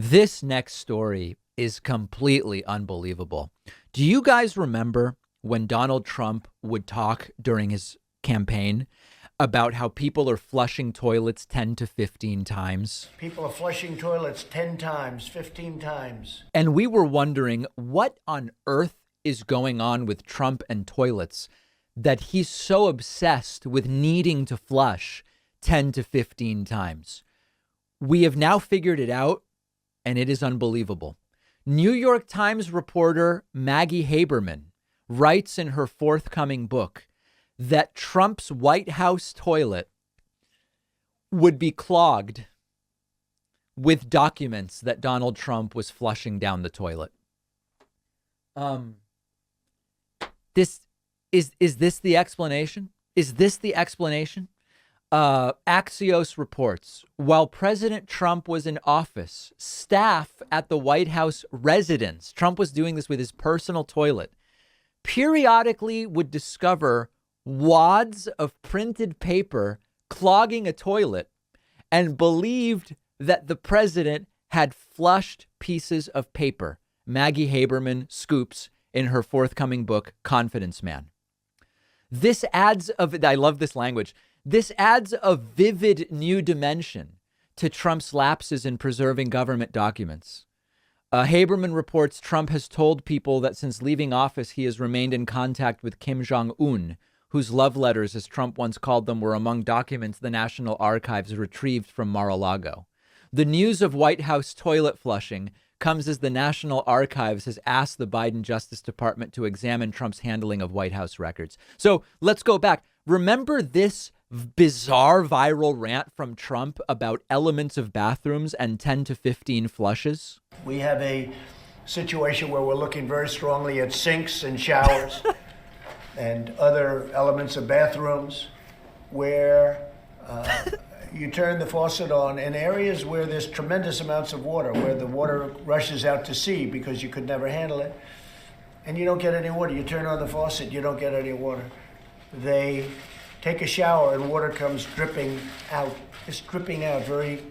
This next story is completely unbelievable. Do you guys remember when Donald Trump would talk during his campaign about how people are flushing toilets 10 to 15 times? People are flushing toilets 10 times, 15 times. And we were wondering what on earth is going on with Trump and toilets that he's so obsessed with needing to flush 10 to 15 times. We have now figured it out, and it is unbelievable. New York Times reporter Maggie Haberman writes in her forthcoming book that Trump's White House toilet would be clogged with documents that Donald Trump was flushing down the toilet. This is this the explanation? Is this the explanation? Axios reports, while President Trump was in office, staff at the White House residence, Trump was doing this with his personal toilet, periodically would discover wads of printed paper clogging a toilet and believed that the president had flushed pieces of paper. Maggie Haberman scoops in her forthcoming book, Confidence Man. This adds I love this language. This adds a vivid new dimension to Trump's lapses in preserving government documents. Haberman reports Trump has told people that since leaving office, he has remained in contact with Kim Jong-un, whose love letters, as Trump once called them, were among documents the National Archives retrieved from Mar-a-Lago. The news of White House toilet flushing comes as the National Archives has asked the Biden Justice Department to examine Trump's handling of White House records. So let's go back. Remember this bizarre viral rant from Trump about elements of bathrooms and 10 to 15 flushes? We have a situation where we're looking very strongly at sinks and showers and other elements of bathrooms where you turn the faucet on in areas where there's tremendous amounts of water, where the water rushes out to sea because you could never handle it, and you don't get any water. You turn on the faucet, you don't get any water. They take a shower and water comes dripping out. It's dripping out, very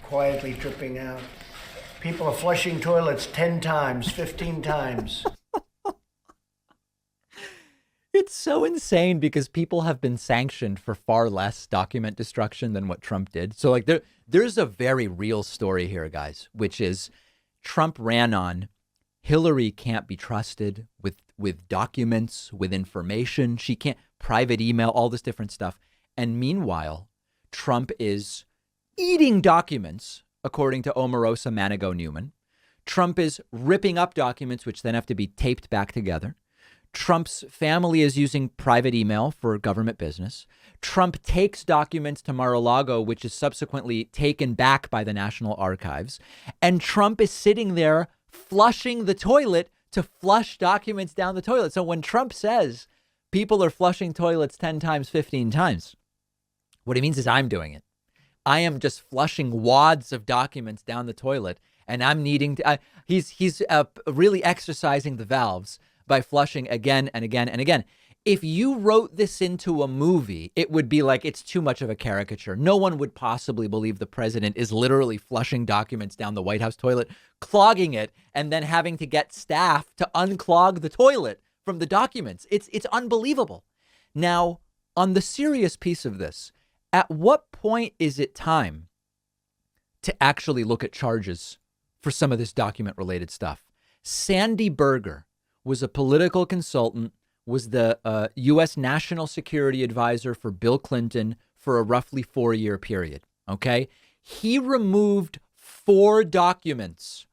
quietly dripping out. People are flushing toilets 10 times, 15 times. It's so insane because people have been sanctioned for far less document destruction than what Trump did. So like there's a very real story here, guys, which is Trump ran on Hillary can't be trusted with documents, with information. She can't private email, all this different stuff. And meanwhile, Trump is eating documents, according to Omarosa Manigault Newman. Trump is ripping up documents, which then have to be taped back together. Trump's family is using private email for government business. Trump takes documents to Mar-a-Lago, which is subsequently taken back by the National Archives. And Trump is sitting there flushing the toilet to flush documents down the toilet. So when Trump says people are flushing toilets 10 times, 15 times, what he means is I'm doing it. I am just flushing wads of documents down the toilet, and I'm needing to. He's really exercising the valves by flushing again and again and again. If you wrote this into a movie, it would be like it's too much of a caricature. No one would possibly believe the president is literally flushing documents down the White House toilet, clogging it, and then having to get staff to unclog the toilet from the documents. It's unbelievable. Now, on the serious piece of this, at what point is it time to actually look at charges for some of this document related stuff? Sandy Berger was a political consultant, was the U.S. National Security Advisor for Bill Clinton for a roughly 4-year period. OK, he removed four documents,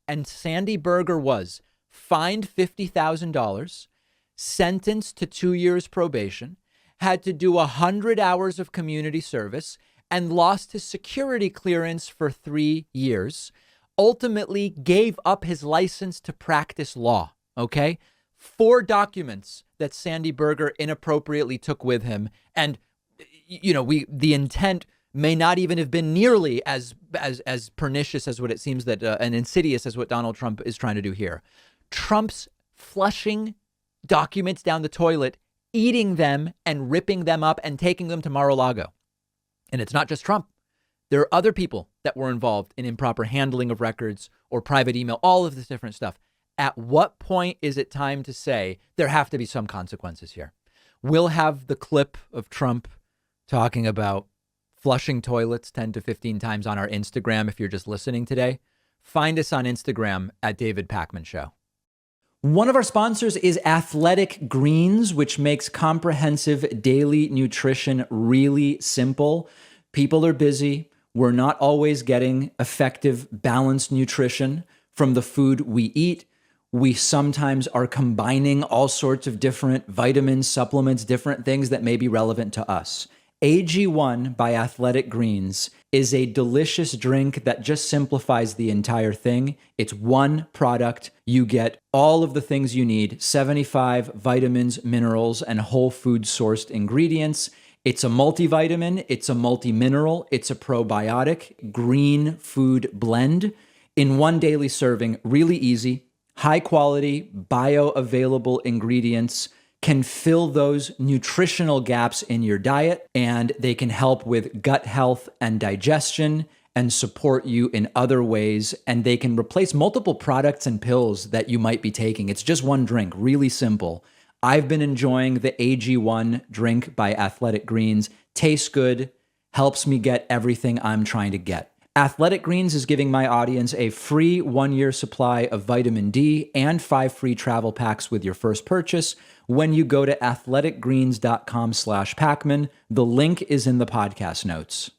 and Sandy Berger was fined $50,000, sentenced to 2 years probation, had to do 100 hours of community service, and lost his security clearance for 3 years. Ultimately gave up his license to practice law. OK, 4 documents that Sandy Berger inappropriately took with him. And, you know, the intent may not even have been nearly as pernicious as what it seems that and insidious as what Donald Trump is trying to do here. Trump's flushing documents down the toilet, eating them and ripping them up and taking them to Mar-a-Lago. And it's not just Trump. There are other people that were involved in improper handling of records or private email, all of this different stuff. At what point is it time to say there have to be some consequences here? We'll have the clip of Trump talking about flushing toilets 10 to 15 times on our Instagram. If you're just listening today, find us on Instagram at David Pakman Show. One of our sponsors is Athletic Greens, which makes comprehensive daily nutrition really simple. People are busy. We're not always getting effective, balanced nutrition from the food we eat. We sometimes are combining all sorts of different vitamins, supplements, different things that may be relevant to us. AG1 by Athletic Greens is a delicious drink that just simplifies the entire thing. It's one product. You get all of the things you need, 75 vitamins, minerals, and whole food sourced ingredients. It's a multivitamin, it's a multi-mineral, it's a probiotic, green food blend in one daily serving. Really easy, high quality, bioavailable ingredients can fill those nutritional gaps in your diet, and they can help with gut health and digestion and support you in other ways. And they can replace multiple products and pills that you might be taking. It's just one drink, really simple. I've been enjoying the AG1 drink by Athletic Greens. Tastes good, helps me get everything I'm trying to get. Athletic Greens is giving my audience a free 1-year supply of vitamin D and 5 free travel packs with your first purchase when you go to athleticgreens.com/Pakman. The link is in the podcast notes.